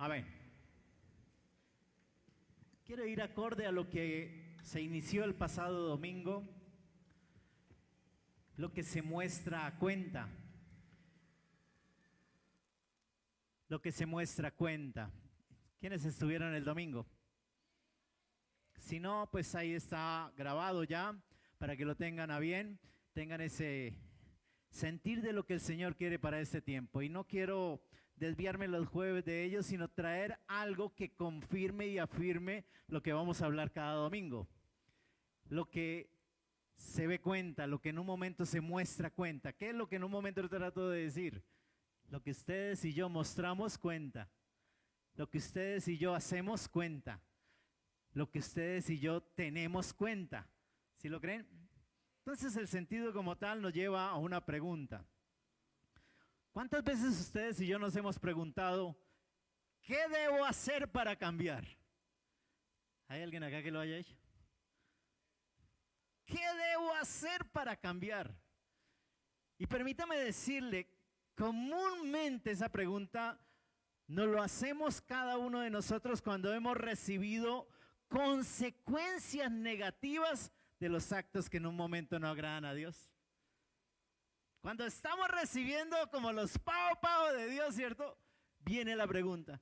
Amén. Quiero ir acorde a lo que se inició el pasado domingo, lo que se muestra a cuenta. Lo que se muestra a cuenta. ¿Quiénes estuvieron el domingo? Si no, pues ahí está grabado ya, para que lo tengan a bien, tengan ese sentir de lo que el Señor quiere para este tiempo. Y no quiero desviarme los jueves de ellos, sino traer algo que confirme y afirme lo que vamos a hablar cada domingo. Lo que se ve cuenta, lo que en un momento se muestra cuenta. ¿Qué es lo que en un momento trato de decir? Lo que ustedes y yo mostramos cuenta. Lo que ustedes y yo hacemos cuenta. Lo que ustedes y yo tenemos cuenta. ¿Sí lo creen? Entonces el sentido como tal nos lleva a una pregunta. ¿Cuántas veces ustedes y yo nos hemos preguntado, ¿qué debo hacer para cambiar? ¿Hay alguien acá que lo haya hecho? ¿Qué debo hacer para cambiar? Y permítame decirle, comúnmente esa pregunta nos lo hacemos cada uno de nosotros cuando hemos recibido consecuencias negativas de los actos que en un momento no agradan a Dios. Cuando estamos recibiendo como los pao de Dios, ¿cierto? Viene la pregunta,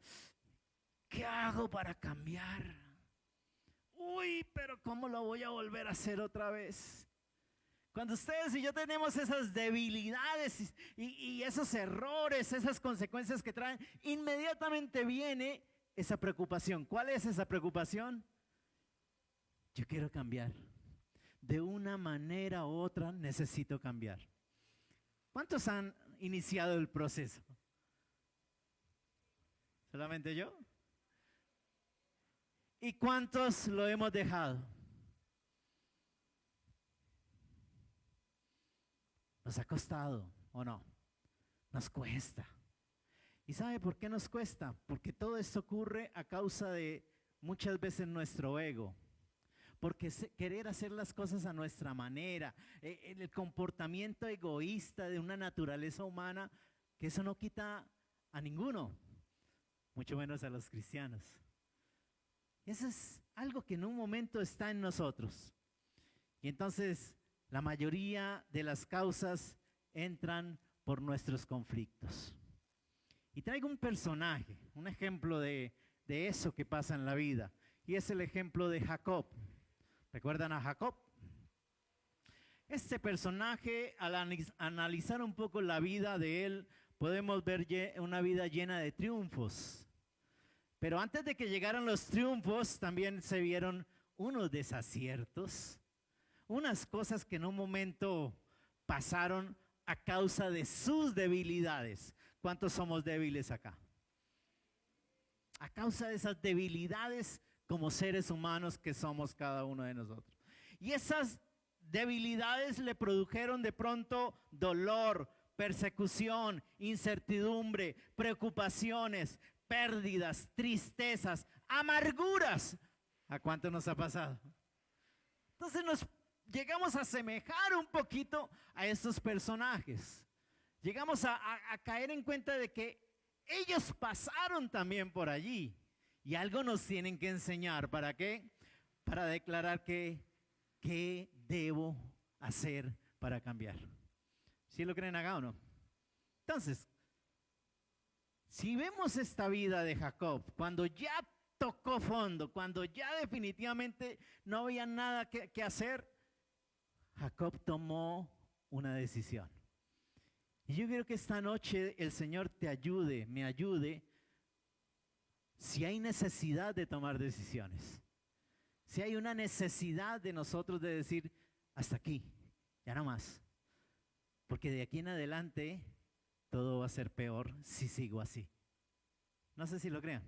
¿qué hago para cambiar? Uy, pero ¿cómo lo voy a volver a hacer otra vez? Cuando ustedes y yo tenemos esas debilidades y esos errores, esas consecuencias que traen, inmediatamente viene esa preocupación. ¿Cuál es esa preocupación? Yo quiero cambiar. De una manera u otra necesito cambiar. ¿Cuántos han iniciado el proceso? ¿Solamente yo? ¿Y cuántos lo hemos dejado? ¿Nos ha costado o no? Nos cuesta. ¿Y sabe por qué nos cuesta? Porque todo esto ocurre a causa de muchas veces nuestro ego. Porque querer hacer las cosas a nuestra manera, el comportamiento egoísta de una naturaleza humana, que eso no quita a ninguno, mucho menos a los cristianos. Eso es algo que en un momento está en nosotros. Y entonces la mayoría de las causas entran por nuestros conflictos. Y traigo un personaje, un ejemplo de eso que pasa en la vida. Y es el ejemplo de Jacob. ¿Recuerdan a Jacob? Este personaje, al analizar un poco la vida de él, podemos ver una vida llena de triunfos. Pero antes de que llegaran los triunfos, también se vieron unos desaciertos, unas cosas que en un momento pasaron a causa de sus debilidades. ¿Cuántos somos débiles acá? A causa de esas debilidades como seres humanos que somos cada uno de nosotros. Y esas debilidades le produjeron de pronto dolor, persecución, incertidumbre, preocupaciones, pérdidas, tristezas, amarguras. ¿A cuánto nos ha pasado? Entonces nos llegamos a asemejar un poquito a estos personajes. Llegamos a caer en cuenta de que ellos pasaron también por allí. Y algo nos tienen que enseñar. ¿Para qué? Para declarar qué debo hacer para cambiar. ¿Sí lo creen acá o no? Entonces, si vemos esta vida de Jacob, cuando ya tocó fondo, cuando ya definitivamente no había nada que hacer, Jacob tomó una decisión. Y yo quiero que esta noche el Señor te ayude, me ayude, si hay necesidad de tomar decisiones, si hay una necesidad de nosotros de decir, hasta aquí, ya no más, porque de aquí en adelante todo va a ser peor si sigo así. No sé si lo crean.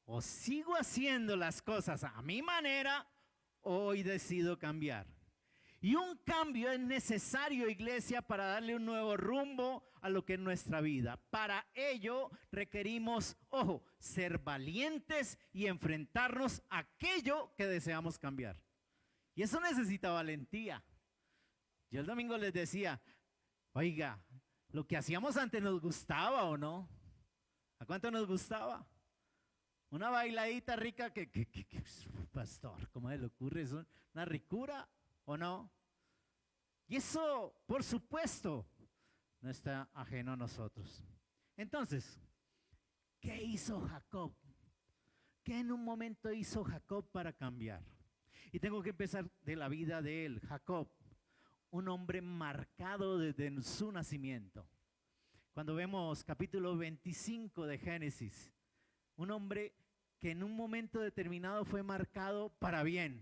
O sigo haciendo las cosas a mi manera, o hoy decido cambiar. Y un cambio es necesario, iglesia, para darle un nuevo rumbo a lo que es nuestra vida. Para ello requerimos, ojo, ser valientes y enfrentarnos a aquello que deseamos cambiar. Y eso necesita valentía. Yo el domingo les decía, oiga, lo que hacíamos antes nos gustaba o no. ¿A cuánto nos gustaba? Una bailadita rica pastor, ¿cómo se le ocurre eso? ¿Una ricura o no? Y eso, por supuesto, no está ajeno a nosotros. Entonces, ¿qué hizo Jacob? ¿Qué en un momento hizo Jacob para cambiar? Y tengo que empezar de la vida de él. Jacob, un hombre marcado desde su nacimiento. Cuando vemos capítulo 25 de Génesis, un hombre que en un momento determinado fue marcado para bien,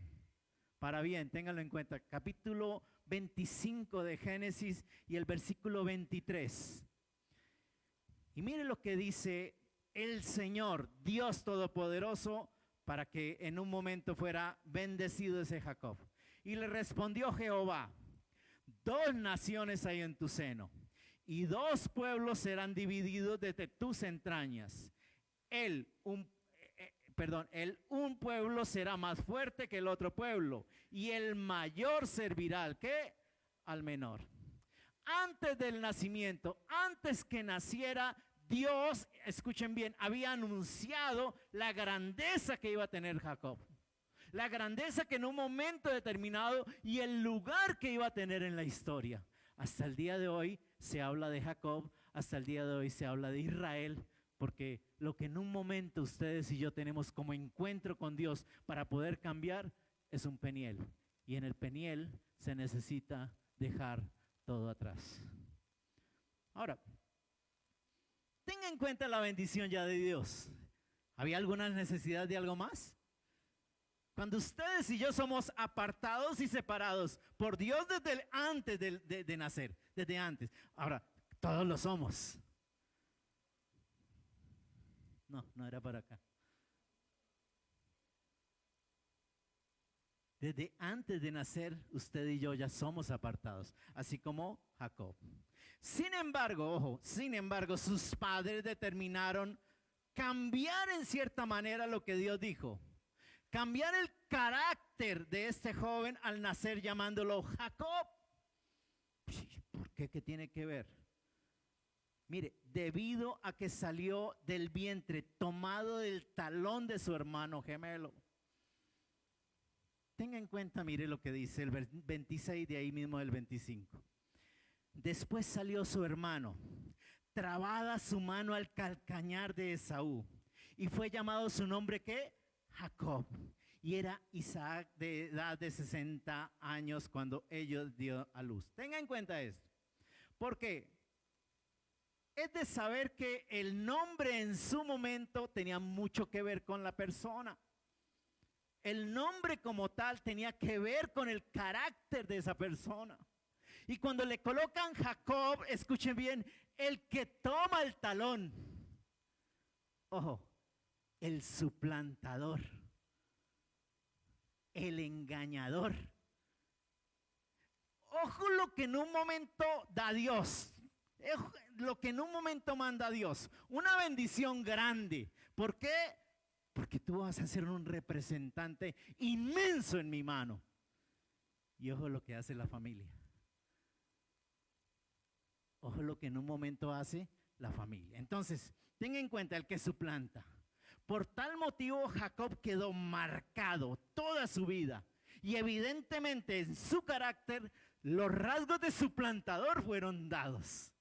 ténganlo en cuenta. Capítulo 25 de Génesis y el versículo 23. Y mire lo que dice el Señor, Dios Todopoderoso, para que en un momento fuera bendecido ese Jacob. Y le respondió Jehová: 2 naciones hay en tu seno, y 2 pueblos serán divididos desde tus entrañas. Un pueblo será más fuerte que el otro pueblo, y el mayor servirá al ¿qué? Al menor. Antes del nacimiento, antes que naciera, Dios, escuchen bien, había anunciado la grandeza que iba a tener Jacob. La grandeza que en un momento determinado y el lugar que iba a tener en la historia. Hasta el día de hoy se habla de Jacob, hasta el día de hoy se habla de Israel, porque lo que en un momento ustedes y yo tenemos como encuentro con Dios para poder cambiar es un Peniel. Y en el Peniel se necesita dejar todo atrás. Ahora, tenga en cuenta la bendición ya de Dios. ¿Había alguna necesidad de algo más? Cuando ustedes y yo somos apartados y separados por Dios desde antes de nacer, desde antes. Ahora, todos lo somos. No era para acá. Desde antes de nacer, usted y yo ya somos apartados, así como Jacob. Sin embargo, ojo, sus padres determinaron cambiar en cierta manera lo que Dios dijo. Cambiar el carácter de este joven al nacer llamándolo Jacob. ¿Por qué? ¿Qué tiene que ver? Mire, debido a que salió del vientre tomado del talón de su hermano gemelo. Tenga en cuenta, mire lo que dice el 26 de ahí mismo del 25. Después salió su hermano, trabada su mano al calcañar de Esaú, y fue llamado su nombre ¿qué? Jacob. Y era Isaac de edad de 60 años cuando ellos dio a luz. Tenga en cuenta esto. ¿Por qué? Es de saber que el nombre en su momento tenía mucho que ver con la persona. El nombre como tal tenía que ver con el carácter de esa persona. Y cuando le colocan Jacob, escuchen bien, el que toma el talón. Ojo, el suplantador, el engañador. Ojo lo que en un momento da Dios. Lo que en un momento manda Dios. Una bendición grande. ¿Por qué? Porque tú vas a ser un representante inmenso en mi mano. Y ojo lo que hace la familia. Ojo lo que en un momento hace la familia. Entonces, tenga en cuenta el que suplanta. Por tal motivo, Jacob quedó marcado toda su vida. Y evidentemente en su carácter, los rasgos de suplantador fueron dados.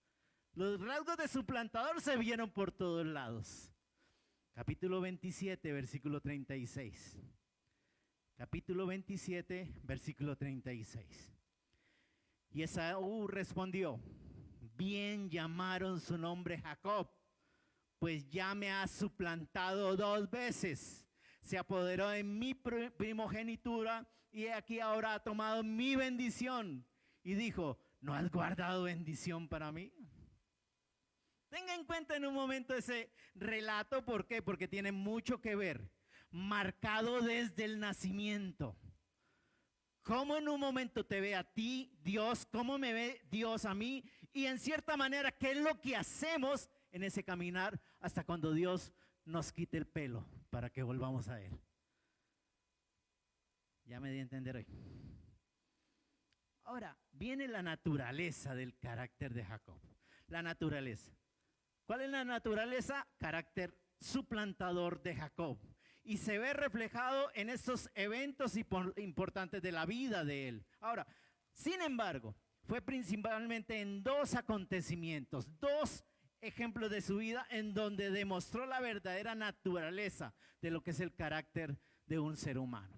Los rasgos de suplantador se vieron por todos lados. Capítulo 27, versículo 36. Capítulo 27, versículo 36. Y Esaú respondió: bien llamaron su nombre Jacob, pues ya me ha suplantado 2 veces. Se apoderó de mi primogenitura y aquí ahora ha tomado mi bendición. Y dijo: ¿no has guardado bendición para mí? Tenga en cuenta en un momento ese relato. ¿Por qué? Porque tiene mucho que ver. Marcado desde el nacimiento. ¿Cómo en un momento te ve a ti, Dios? ¿Cómo me ve Dios a mí? Y en cierta manera, ¿qué es lo que hacemos en ese caminar hasta cuando Dios nos quite el pelo para que volvamos a Él? Ya me di a entender hoy. Ahora, viene la naturaleza del carácter de Jacob. La naturaleza. ¿Cuál es la naturaleza? Carácter suplantador de Jacob. Y se ve reflejado en estos eventos importantes de la vida de él. Ahora, sin embargo, fue principalmente en dos acontecimientos, dos ejemplos de su vida en donde demostró la verdadera naturaleza de lo que es el carácter de un ser humano.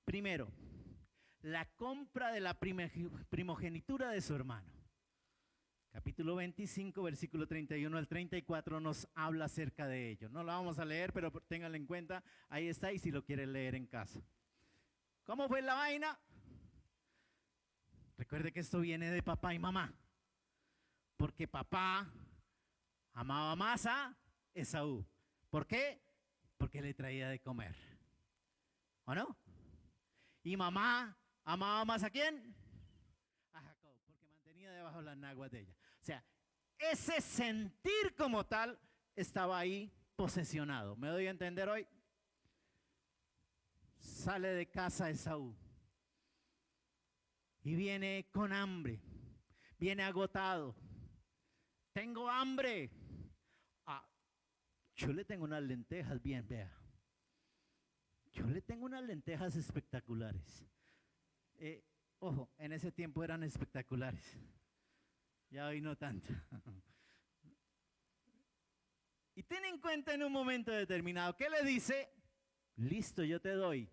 Primero, la compra de la primogenitura de su hermano. Capítulo 25, versículo 31 al 34 nos habla acerca de ello. No lo vamos a leer, pero ténganlo en cuenta, ahí está, y si lo quieren leer en casa. ¿Cómo fue la vaina? Recuerde que esto viene de papá y mamá, porque papá amaba más a Esaú. ¿Por qué? Porque le traía de comer. ¿O no? Y mamá amaba más ¿a quién? A Jacob, porque mantenía debajo las naguas de ella. O sea, ese sentir como tal estaba ahí posesionado. ¿Me doy a entender hoy? Sale de casa Esaú y viene con hambre, viene agotado. Tengo hambre. Ah, yo le tengo unas lentejas bien, vea. Yo le tengo unas lentejas espectaculares. Ojo, en ese tiempo eran espectaculares. Ya hoy no tanto. Y ten en cuenta en un momento determinado, ¿qué le dice? Listo, yo te doy,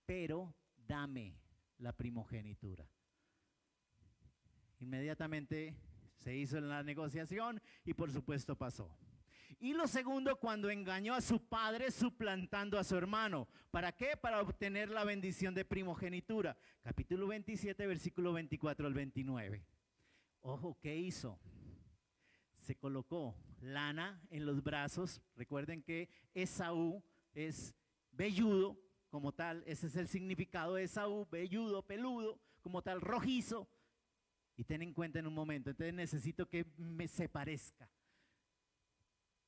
pero dame la primogenitura. Inmediatamente se hizo la negociación y por supuesto pasó. Y lo segundo, cuando engañó a su padre suplantando a su hermano. ¿Para qué? Para obtener la bendición de primogenitura. Capítulo 27, versículo 24 al 29. Ojo, ¿qué hizo? Se colocó lana en los brazos. Recuerden que Esaú es velludo como tal. Ese es el significado de Esaú, velludo, peludo, como tal, rojizo. Y ten en cuenta en un momento, entonces necesito que se parezca.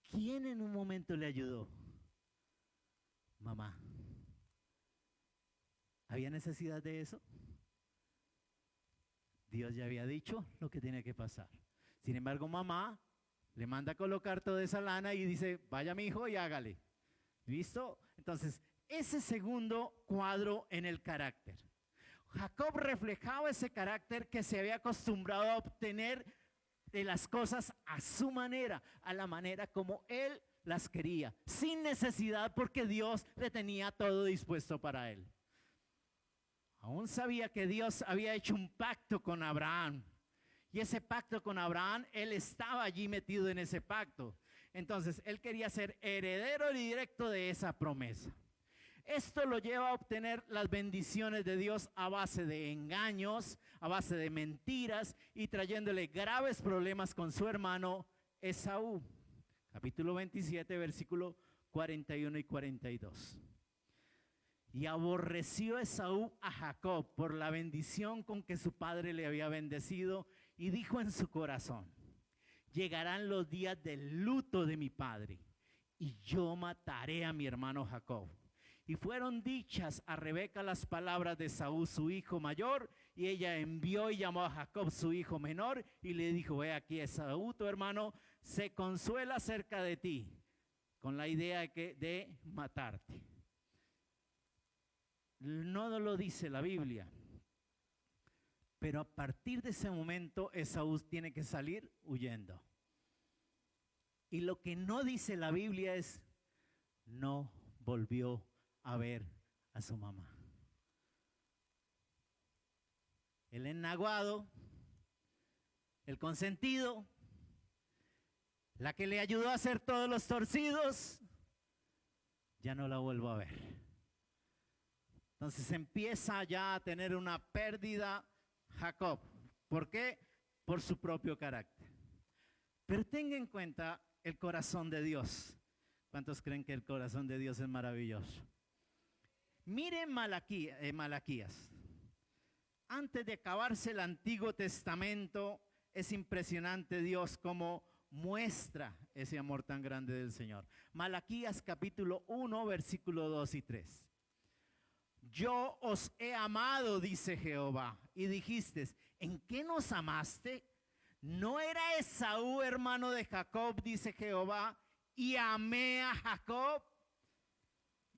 ¿Quién en un momento le ayudó? Mamá. ¿Había necesidad de eso? Dios ya había dicho lo que tenía que pasar. Sin embargo, mamá le manda a colocar toda esa lana y dice, vaya mi hijo y hágale. ¿Listo? Entonces, ese segundo cuadro en el carácter. Jacob reflejaba ese carácter que se había acostumbrado a obtener de las cosas a su manera, a la manera como él las quería, sin necesidad porque Dios le tenía todo dispuesto para él. Aún sabía que Dios había hecho un pacto con Abraham. Y ese pacto con Abraham, él estaba allí metido en ese pacto. Entonces, él quería ser heredero directo de esa promesa. Esto lo lleva a obtener las bendiciones de Dios a base de engaños, a base de mentiras y trayéndole graves problemas con su hermano Esaú. Capítulo 27, versículo 41 y 42. Y aborreció Esaú a Jacob por la bendición con que su padre le había bendecido y dijo en su corazón, llegarán los días del luto de mi padre y yo mataré a mi hermano Jacob. Y fueron dichas a Rebeca las palabras de Esaú, su hijo mayor, y ella envió y llamó a Jacob, su hijo menor, y le dijo, ve aquí Esaú, tu hermano, se consuela acerca de ti, con la idea de matarte. No lo dice la Biblia, pero a partir de ese momento Esaú tiene que salir huyendo. Y lo que no dice la Biblia es, no volvió a ver a su mamá. El ennaguado, el consentido, la que le ayudó a hacer todos los torcidos, ya no la vuelvo a ver. Entonces empieza ya a tener una pérdida Jacob. ¿Por qué? Por su propio carácter. Pero tenga en cuenta el corazón de Dios. ¿Cuántos creen que el corazón de Dios es maravilloso? Miren Malaquías. Antes de acabarse el Antiguo Testamento, es impresionante Dios cómo muestra ese amor tan grande del Señor. Malaquías capítulo 1, versículo 2 y 3. Yo os he amado, dice Jehová, y dijisteis, ¿en qué nos amaste? ¿No era Esaú hermano de Jacob, dice Jehová, y amé a Jacob?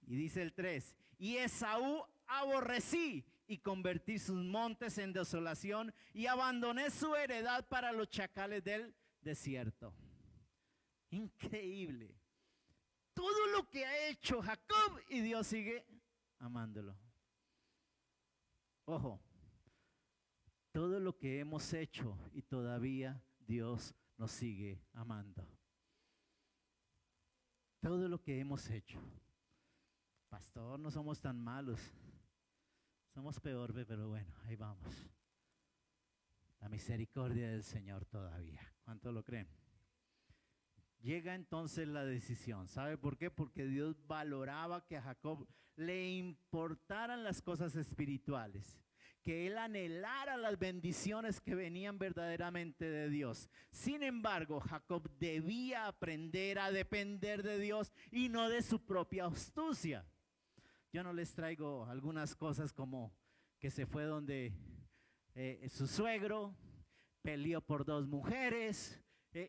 Y dice el 3, y Esaú aborrecí y convertí sus montes en desolación y abandoné su heredad para los chacales del desierto. Increíble. Todo lo que ha hecho Jacob y Dios sigue amándolo. Ojo, todo lo que hemos hecho y todavía Dios nos sigue amando. Todo lo que hemos hecho. Pastor, no somos tan malos. Somos peor, pero bueno, ahí vamos. La misericordia del Señor todavía. ¿Cuánto lo creen? Llega entonces la decisión. ¿Sabe por qué? Porque Dios valoraba que a Jacob le importaran las cosas espirituales, que él anhelara las bendiciones que venían verdaderamente de Dios. Sin embargo, Jacob debía aprender a depender de Dios y no de su propia astucia. Yo no les traigo algunas cosas como que se fue donde su suegro, peleó por 2 mujeres,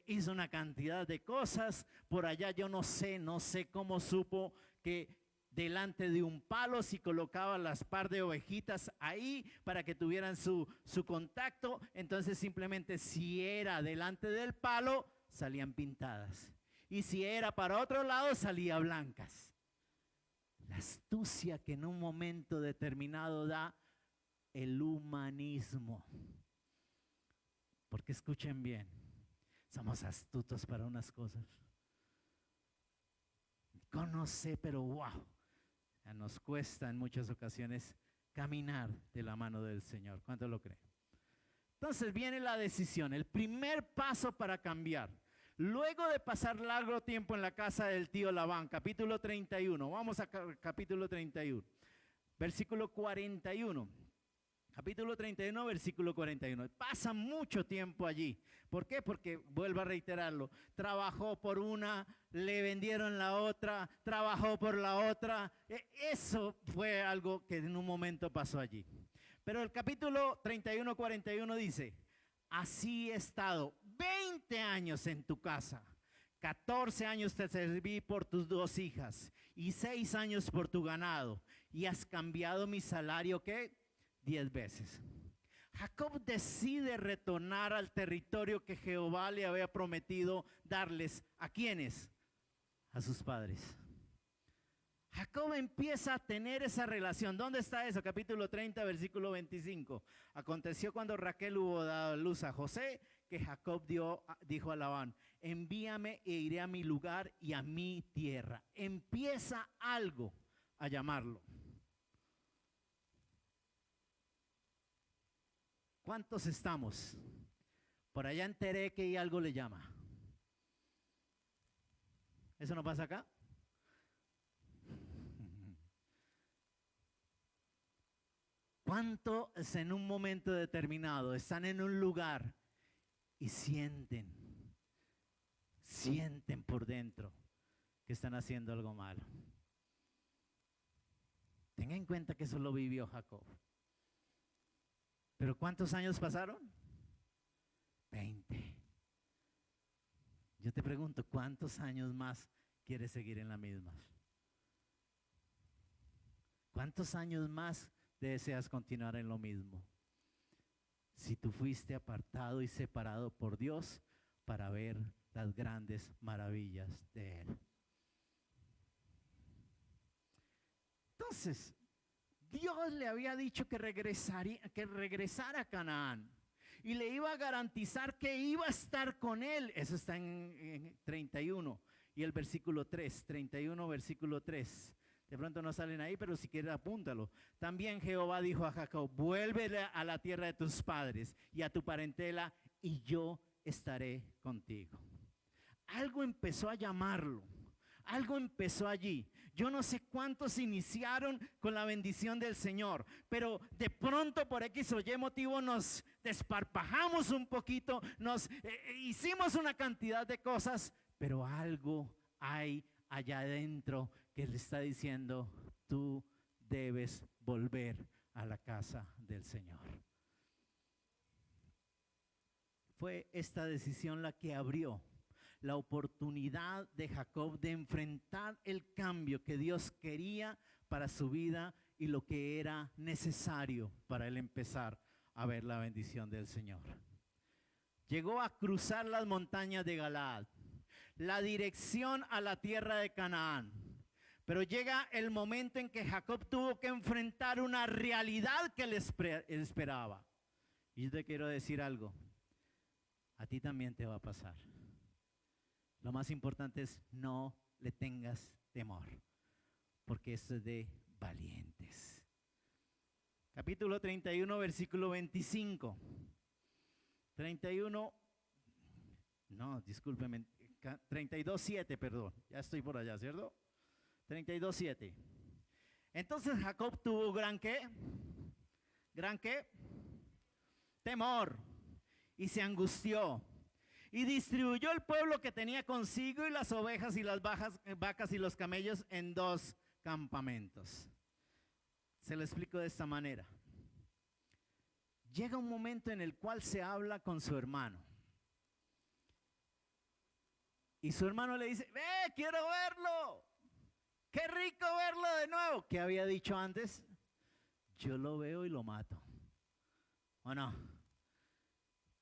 hizo una cantidad de cosas. Por allá yo no sé cómo supo que delante de un palo, si colocaba las par de ovejitas ahí para que tuvieran su contacto, entonces simplemente si era delante del palo, salían pintadas. Y si era para otro lado, salía blancas. La astucia que en un momento determinado da el humanismo. Porque escuchen bien, somos astutos para unas cosas. Conoce, pero wow, nos cuesta en muchas ocasiones caminar de la mano del Señor. ¿Cuánto lo creen? Entonces viene la decisión, el primer paso para cambiar. Luego de pasar largo tiempo en la casa del tío Labán, capítulo 31, vamos a capítulo 31, versículo 41. Capítulo 31, versículo 41. Pasa mucho tiempo allí. ¿Por qué? Porque, vuelvo a reiterarlo, trabajó por una, le vendieron la otra, trabajó por la otra. Eso fue algo que en un momento pasó allí. Pero el capítulo 31, 41 dice, así he estado 20 años en tu casa, 14 años te serví por tus 2 hijas y 6 años por tu ganado, y has cambiado mi salario, ¿qué? 10 veces. Jacob decide retornar al territorio que Jehová le había prometido darles. ¿A quiénes? A sus padres. Jacob empieza a tener esa relación. ¿Dónde está eso? Capítulo 30, versículo 25. Aconteció cuando Raquel hubo dado a luz a José, que Jacob dijo a Labán, envíame e iré a mi lugar y a mi tierra. Empieza algo a llamarlo. ¿Cuántos estamos? Por allá enteré que algo le llama. ¿Eso no pasa acá? ¿Cuántos en un momento determinado están en un lugar y sienten por dentro que están haciendo algo malo? Tenga en cuenta que eso lo vivió Jacob. ¿Pero cuántos años pasaron? 20. Yo te pregunto, ¿cuántos años más quieres seguir en la misma? ¿Cuántos años más deseas continuar en lo mismo? Si tú fuiste apartado y separado por Dios para ver las grandes maravillas de Él. Entonces, Dios le había dicho que regresara a Canaán y le iba a garantizar que iba a estar con él. Eso está en 31 y el versículo 3, 31 versículo 3. De pronto no salen ahí, pero si quieres apúntalo. También Jehová dijo a Jacob, vuelve a la tierra de tus padres y a tu parentela y yo estaré contigo. Algo empezó a llamarlo. Algo empezó allí. Yo no sé cuántos iniciaron con la bendición del Señor, pero de pronto por X o Y motivo nos desparpajamos un poquito, hicimos una cantidad de cosas, pero algo hay allá adentro que le está diciendo, tú debes volver a la casa del Señor. fue esta decisión la que abrió la oportunidad de Jacob de enfrentar el cambio que Dios quería para su vida y lo que era necesario para él empezar a ver la bendición del Señor. Llegó a cruzar las montañas de Galaad, la dirección a la tierra de Canaán. Pero llega el momento en que Jacob tuvo que enfrentar una realidad que él esperaba. Y yo te quiero decir algo, a ti también te va a pasar. Lo más importante es no le tengas temor, porque esto es de valientes. Capítulo 31, versículo 25. 31, no, discúlpeme, 32:7, perdón, ya estoy por allá, ¿cierto? 32:7. Entonces Jacob tuvo gran ¿qué? ¿Gran qué? Temor, y se angustió, y distribuyó el pueblo que tenía consigo y las ovejas y las vacas y los camellos en 2 campamentos. Se lo explico de esta manera. Llega un momento en el cual se habla con su hermano. Y su hermano le dice, quiero verlo. Qué rico verlo de nuevo. ¿Qué había dicho antes? Yo lo veo y lo mato. ¿O no?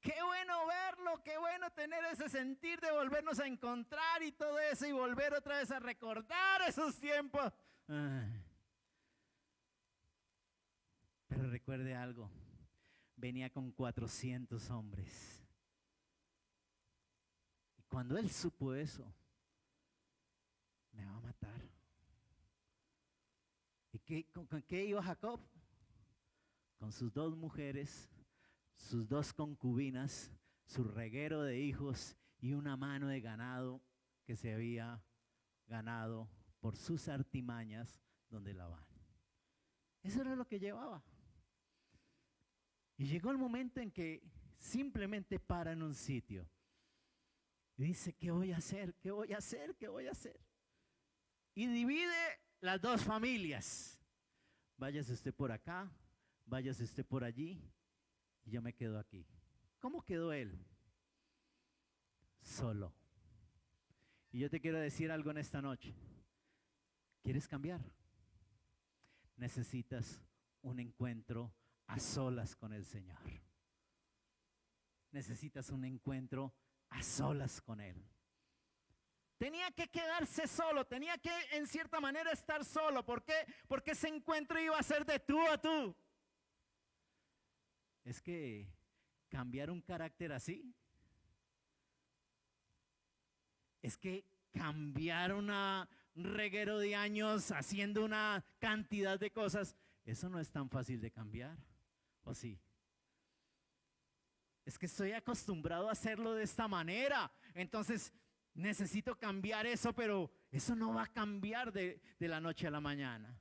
Qué bueno verlo, qué bueno tener ese sentir de volvernos a encontrar y todo eso y volver otra vez a recordar esos tiempos. Pero recuerde algo, venía con 400 hombres. Y cuando él supo eso, me va a matar. ¿Y con qué iba Jacob? Con sus 2 mujeres, sus 2 concubinas, su reguero de hijos y una mano de ganado que se había ganado por sus artimañas donde Labán. Eso era lo que llevaba. Y llegó el momento en que simplemente para en un sitio y dice, ¿qué voy a hacer? ¿Qué voy a hacer? ¿Qué voy a hacer? Y divide las 2 familias. Váyase usted por acá, váyase usted por allí y yo me quedo aquí. ¿Cómo quedó él? Solo. Y yo te quiero decir algo en esta noche. ¿Quieres cambiar? Necesitas un encuentro a solas con el Señor. Necesitas un encuentro a solas con Él. Tenía que quedarse solo, tenía que en cierta manera estar solo. ¿Por qué? Porque ese encuentro iba a ser de tú a tú. Es que cambiar un carácter así, es que cambiar un reguero de años haciendo una cantidad de cosas, eso no es tan fácil de cambiar. ¿O sí? Es que estoy acostumbrado a hacerlo de esta manera, entonces necesito cambiar eso, pero eso no va a cambiar de la noche a la mañana.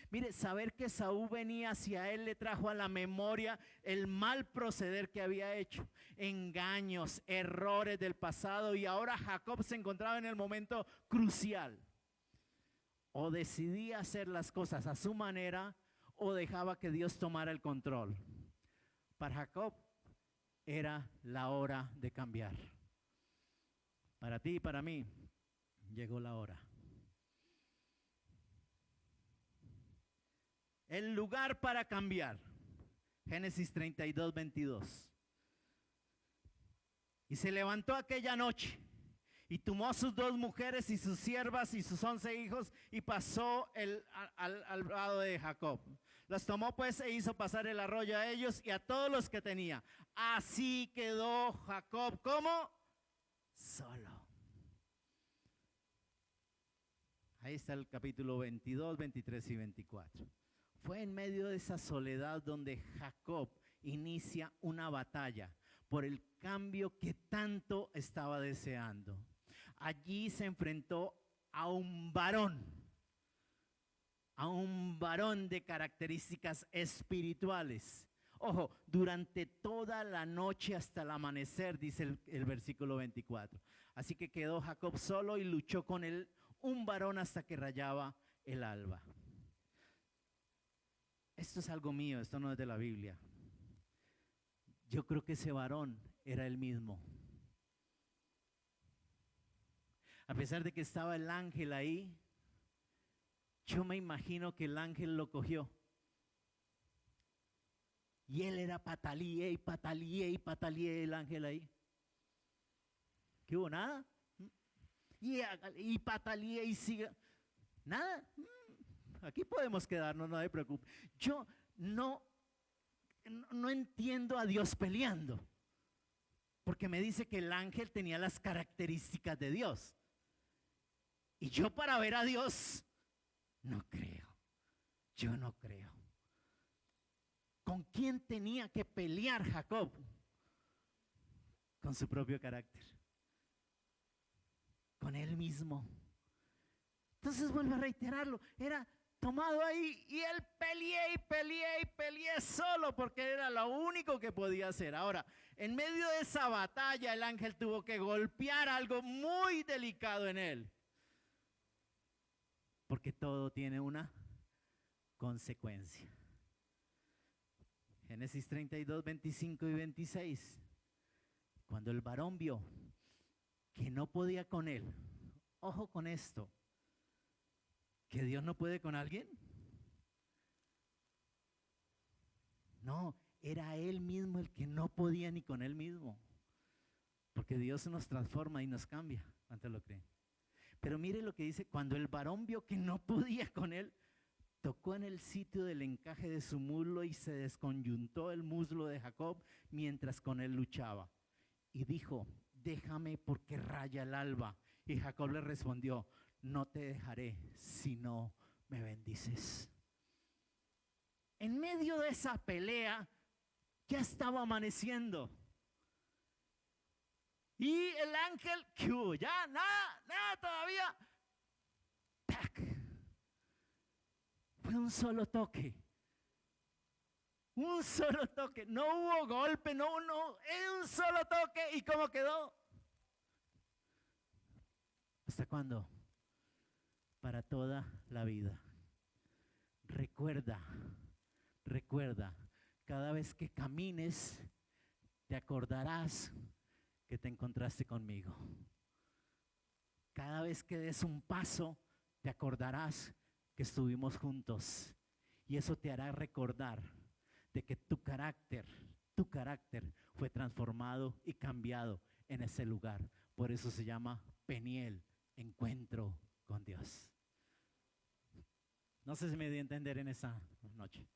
Mire, saber que Saúl venía hacia él le trajo a la memoria el mal proceder que había hecho, engaños, errores del pasado, y ahora Jacob se encontraba en el momento crucial. O decidía hacer las cosas a su manera o dejaba que Dios tomara el control. Para Jacob era la hora de cambiar. Para ti y para mí llegó la hora. El lugar para cambiar. Génesis 32, 22. Y se levantó aquella noche y tomó a sus 2 mujeres y sus siervas y sus 11 hijos y pasó al lado de Jacob. Los tomó pues e hizo pasar el arroyo a ellos y a todos los que tenía. Así quedó Jacob, ¿cómo? Solo. Ahí está el capítulo 22, 23 y 24. Fue en medio de esa soledad donde Jacob inicia una batalla por el cambio que tanto estaba deseando. Allí se enfrentó a un varón de características espirituales. Ojo, durante toda la noche hasta el amanecer, dice el versículo 24. Así que quedó Jacob solo y luchó con él un varón hasta que rayaba el alba. Esto es algo mío, esto no es de la Biblia. Yo creo que ese varón era el mismo. A pesar de que estaba el ángel ahí, yo me imagino que el ángel lo cogió. Y él era patalía y patalía y patalía el ángel ahí. ¿Qué hubo? ¿Nada? Y patalía y siga. ¿Nada? Aquí podemos quedarnos, no se preocupe. Yo no entiendo a Dios peleando. Porque me dice que el ángel tenía las características de Dios. Y yo para ver a Dios, no creo. Yo no creo. ¿Con quién tenía que pelear Jacob? Con su propio carácter. Con él mismo. Entonces vuelvo a reiterarlo. Era tomado ahí y él peleé solo porque era lo único que podía hacer. Ahora, en medio de esa batalla, el ángel tuvo que golpear algo muy delicado en él. Porque todo tiene una consecuencia. Génesis 32, 25 y 26. Cuando el varón vio que no podía con él, ojo con esto, que Dios no puede con alguien. No, era él mismo el que no podía ni con él mismo. Porque Dios nos transforma y nos cambia. ¿Cuántos lo creen? Pero mire lo que dice, cuando el varón vio que no podía con él, tocó en el sitio del encaje de su muslo y se desconyuntó el muslo de Jacob mientras con él luchaba. Y dijo, déjame porque raya el alba. Y Jacob le respondió, no te dejaré si no me bendices. En medio de esa pelea, ya estaba amaneciendo. Y el ángel, ¿qué hubo? Ya, nada todavía. ¡Tac! Fue un solo toque. Un solo toque. No hubo golpe, no. Un solo toque. ¿Y cómo quedó? ¿Hasta cuándo? Para toda la vida. Recuerda, cada vez que camines, te acordarás que te encontraste conmigo. Cada vez que des un paso, te acordarás que estuvimos juntos. Y eso te hará recordar de que tu carácter fue transformado y cambiado en ese lugar. Por eso se llama Peniel, encuentro con Dios. No sé si me di a entender en esa noche.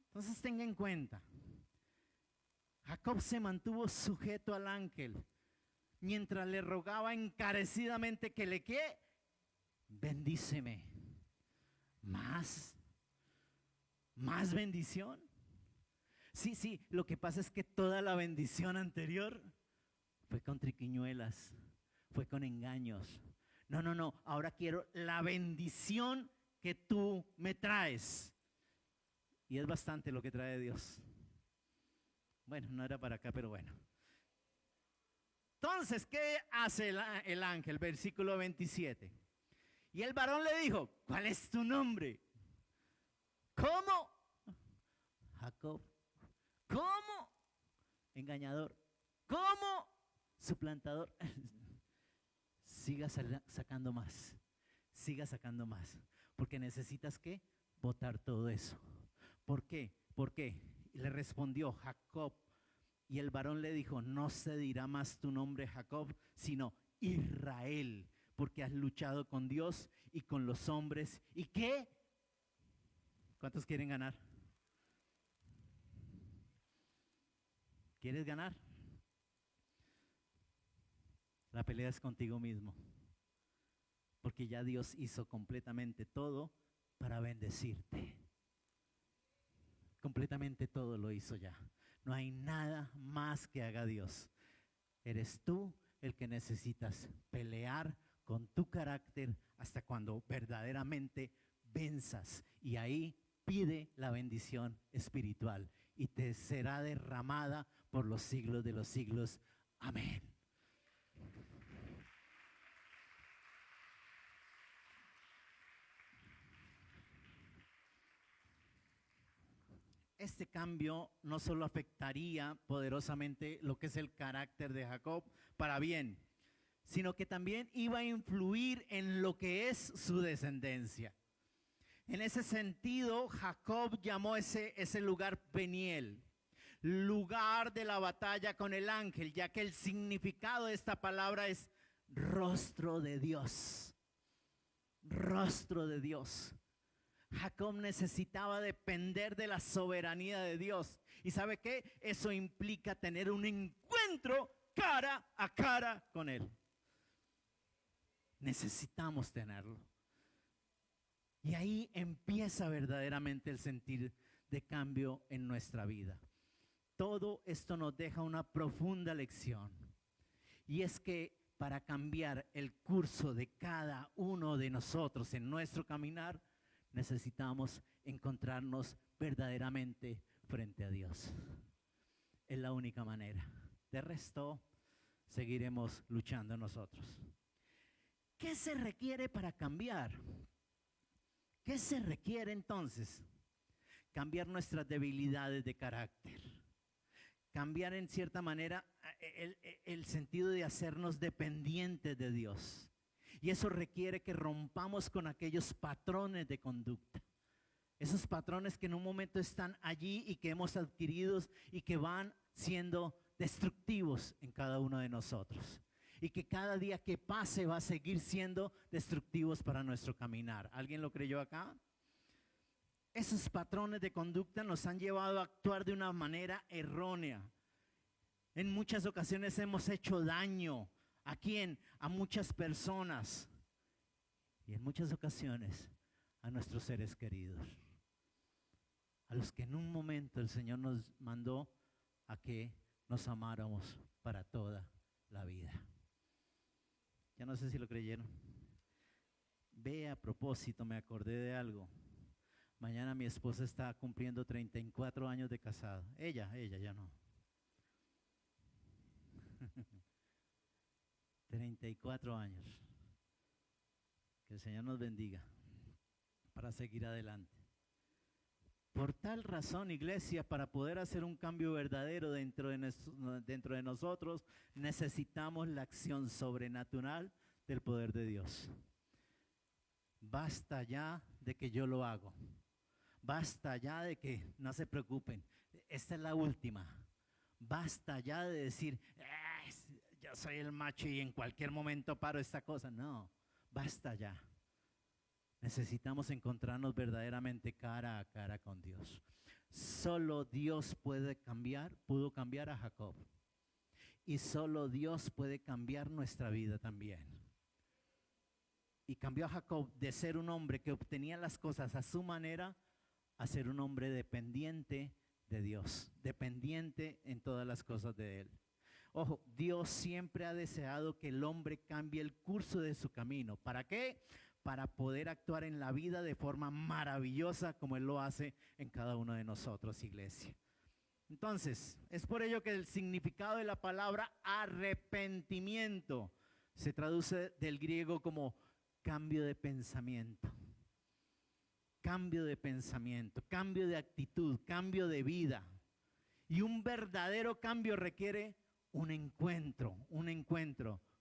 Entonces tenga en cuenta, Jacob se mantuvo sujeto al ángel mientras le rogaba encarecidamente que le ¿qué? Bendíceme. Más bendición. Sí, lo que pasa es que toda la bendición anterior fue con triquiñuelas, fue con engaños. No, ahora quiero la bendición que tú me traes. Y es bastante lo que trae Dios. Bueno, no era para acá, pero bueno. Entonces, ¿qué hace el ángel? Versículo 27. Y el varón le dijo, ¿cuál es tu nombre? ¿Cómo? Jacob. ¿Cómo? Engañador. ¿Cómo? Suplantador. Siga sacando más. Siga sacando más. Porque necesitas ¿qué? Botar todo eso. ¿Por qué? Y le respondió Jacob. Y el varón le dijo, no se dirá más tu nombre Jacob, sino Israel, porque has luchado con Dios y con los hombres. ¿Y qué? ¿Cuántos quieren ganar? ¿Quieres ganar? La pelea es contigo mismo, porque ya Dios hizo completamente todo para bendecirte. Completamente todo lo hizo ya. No hay nada más que haga Dios. Eres tú el que necesitas pelear con tu carácter hasta cuando verdaderamente venzas. Y ahí pide la bendición espiritual y te será derramada por los siglos de los siglos. Amén. este cambio no solo afectaría poderosamente lo que es el carácter de Jacob para bien, sino que también iba a influir en lo que es su descendencia. En ese sentido, Jacob llamó ese lugar Peniel, lugar de la batalla con el ángel, ya que el significado de esta palabra es rostro de Dios. Rostro de Dios. Jacob necesitaba depender de la soberanía de Dios. ¿Y sabe qué? Eso implica tener un encuentro cara a cara con Él. Necesitamos tenerlo. Y ahí empieza verdaderamente el sentir de cambio en nuestra vida. Todo esto nos deja una profunda lección. Y es que para cambiar el curso de cada uno de nosotros en nuestro caminar, necesitamos encontrarnos verdaderamente frente a Dios. Es la única manera. De resto, seguiremos luchando nosotros. ¿Qué se requiere para cambiar? ¿Qué se requiere entonces? Cambiar nuestras debilidades de carácter. Cambiar en cierta manera el sentido de hacernos dependientes de Dios. Y eso requiere que rompamos con aquellos patrones de conducta. Esos patrones que en un momento están allí y que hemos adquirido y que van siendo destructivos en cada uno de nosotros. Y que cada día que pase va a seguir siendo destructivos para nuestro caminar. ¿Alguien lo creyó acá? Esos patrones de conducta nos han llevado a actuar de una manera errónea. En muchas ocasiones hemos hecho daño. ¿A quién? A muchas personas. Y en muchas ocasiones a nuestros seres queridos. A los que en un momento el Señor nos mandó a que nos amáramos para toda la vida. Ya no sé si lo creyeron. Ve, a propósito, me acordé de algo. Mañana mi esposa está cumpliendo 34 años de casado. Ella ya no. 34 años. Que el Señor nos bendiga para seguir adelante. Por tal razón, iglesia, para poder hacer un cambio verdadero dentro de nosotros, necesitamos la acción sobrenatural del poder de Dios. Basta ya de que yo lo hago. Basta ya de que no se preocupen. Esta es la última. Basta ya de decir, yo soy el macho y en cualquier momento paro esta cosa. No, basta ya. Necesitamos encontrarnos verdaderamente cara a cara con Dios. Solo Dios pudo cambiar a Jacob. Y solo Dios puede cambiar nuestra vida también. Y cambió a Jacob de ser un hombre que obtenía las cosas a su manera a ser un hombre dependiente de Dios, dependiente en todas las cosas de Él. Ojo, Dios siempre ha deseado que el hombre cambie el curso de su camino. ¿Para qué? Para poder actuar en la vida de forma maravillosa como Él lo hace en cada uno de nosotros, iglesia. Entonces, es por ello que el significado de la palabra arrepentimiento se traduce del griego como cambio de pensamiento. Cambio de pensamiento, cambio de actitud, cambio de vida. Y un verdadero cambio requiere un encuentro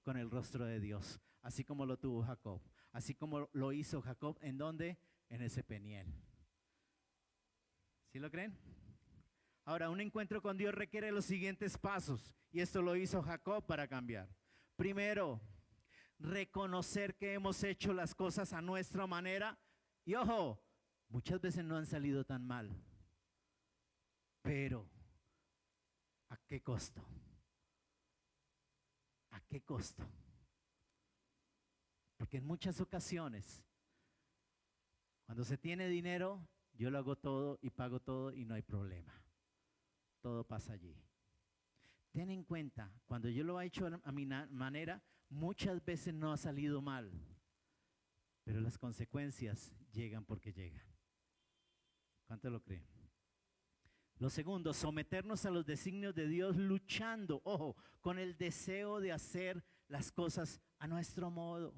con el rostro de Dios, así como lo tuvo Jacob, así como lo hizo Jacob, ¿en dónde? En ese Peniel. ¿Sí lo creen? Ahora, un encuentro con Dios requiere los siguientes pasos, y esto lo hizo Jacob para cambiar. Primero, reconocer que hemos hecho las cosas a nuestra manera, y ojo, muchas veces no han salido tan mal, pero ¿a qué costo? ¿A qué costo? Porque en muchas ocasiones, cuando se tiene dinero, yo lo hago todo y pago todo y no hay problema. Todo pasa allí. Ten en cuenta, cuando yo lo he hecho a mi manera, muchas veces no ha salido mal, pero las consecuencias llegan porque llegan. ¿Cuánto lo creen? Lo segundo, someternos a los designios de Dios luchando, ojo, con el deseo de hacer las cosas a nuestro modo.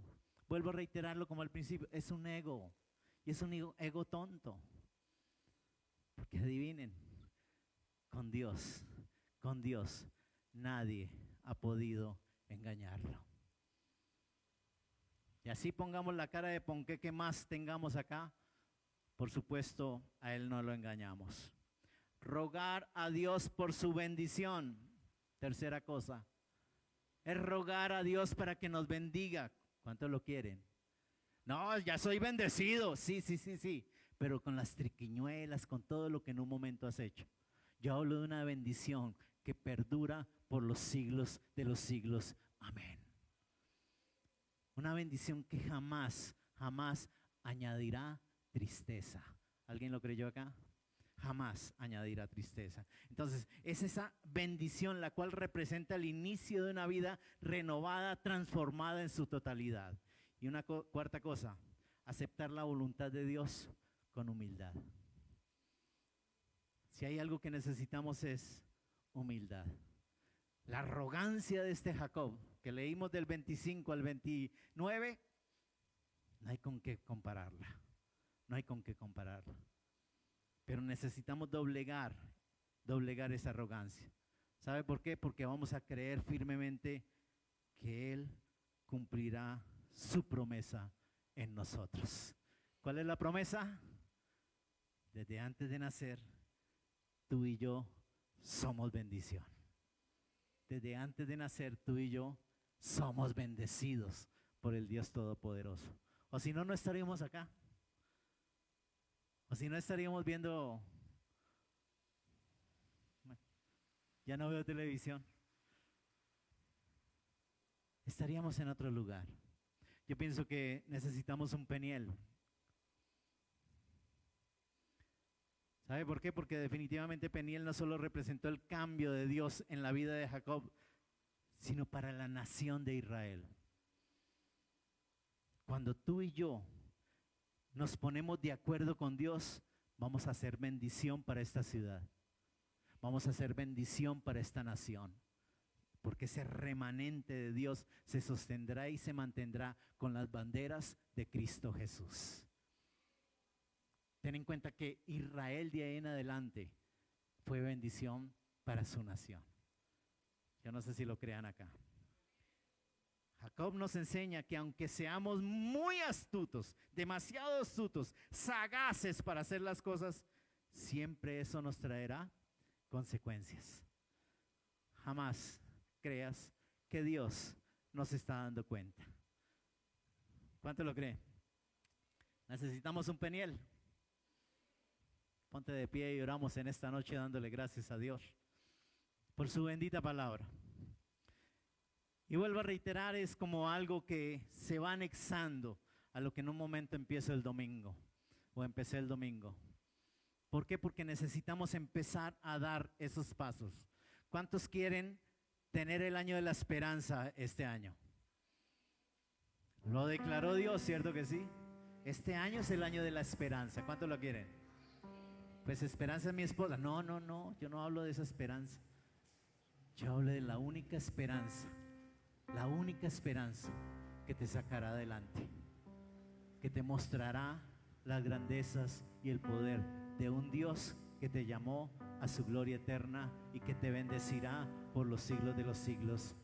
Vuelvo a reiterarlo como al principio, es un ego, y es un ego tonto. Porque adivinen, con Dios, nadie ha podido engañarlo. Y así pongamos la cara de ponqué que más tengamos acá, por supuesto, a Él no lo engañamos. Rogar a Dios por su bendición. Tercera cosa, es rogar a Dios para que nos bendiga. ¿Cuántos lo quieren? No, ya soy bendecido. Sí, pero con las triquiñuelas, con todo lo que en un momento has hecho. Yo hablo de una bendición que perdura por los siglos de los siglos. Amén. Una bendición que jamás añadirá tristeza. ¿Alguien lo creyó acá? Jamás añadirá tristeza. Entonces, es esa bendición la cual representa el inicio de una vida renovada, transformada en su totalidad. Y una cuarta cosa, aceptar la voluntad de Dios con humildad. Si hay algo que necesitamos es humildad. La arrogancia de este Jacob, que leímos del 25 al 29, no hay con qué compararla. No hay con qué compararla. Pero necesitamos doblegar esa arrogancia. ¿Sabe por qué? Porque vamos a creer firmemente que Él cumplirá su promesa en nosotros. ¿Cuál es la promesa? Desde antes de nacer, tú y yo somos bendición. Desde antes de nacer, tú y yo somos bendecidos por el Dios Todopoderoso. O si no, no estaríamos acá. O si no, estaríamos viendo, ya no veo televisión. Estaríamos en otro lugar. Yo pienso que necesitamos un Peniel. ¿Sabe por qué? Porque definitivamente Peniel no solo representó el cambio de Dios en la vida de Jacob, sino para la nación de Israel. Cuando tú y yo nos ponemos de acuerdo con Dios, vamos a hacer bendición para esta ciudad. Vamos a hacer bendición para esta nación. Porque ese remanente de Dios se sostendrá y se mantendrá con las banderas de Cristo Jesús. Ten en cuenta que Israel de ahí en adelante fue bendición para su nación. Yo no sé si lo crean acá. Jacob nos enseña que aunque seamos muy astutos, demasiado astutos, sagaces para hacer las cosas, siempre eso nos traerá consecuencias. Jamás creas que Dios nos está dando cuenta. ¿Cuánto lo cree? Necesitamos un Peniel. Ponte de pie y oramos en esta noche dándole gracias a Dios por su bendita palabra. Y vuelvo a reiterar, es como algo que se va anexando a lo que en un momento empiezo el domingo o empecé el domingo. ¿Por qué? Porque necesitamos empezar a dar esos pasos. ¿Cuántos quieren tener el año de la esperanza este año? Lo declaró Dios, ¿cierto que sí? Este año es el año de la esperanza. ¿Cuántos lo quieren? Pues esperanza es mi esposa. No, yo no hablo de esa esperanza. Yo hablo de la única esperanza que te sacará adelante, que te mostrará las grandezas y el poder de un Dios que te llamó a su gloria eterna y que te bendecirá por los siglos de los siglos.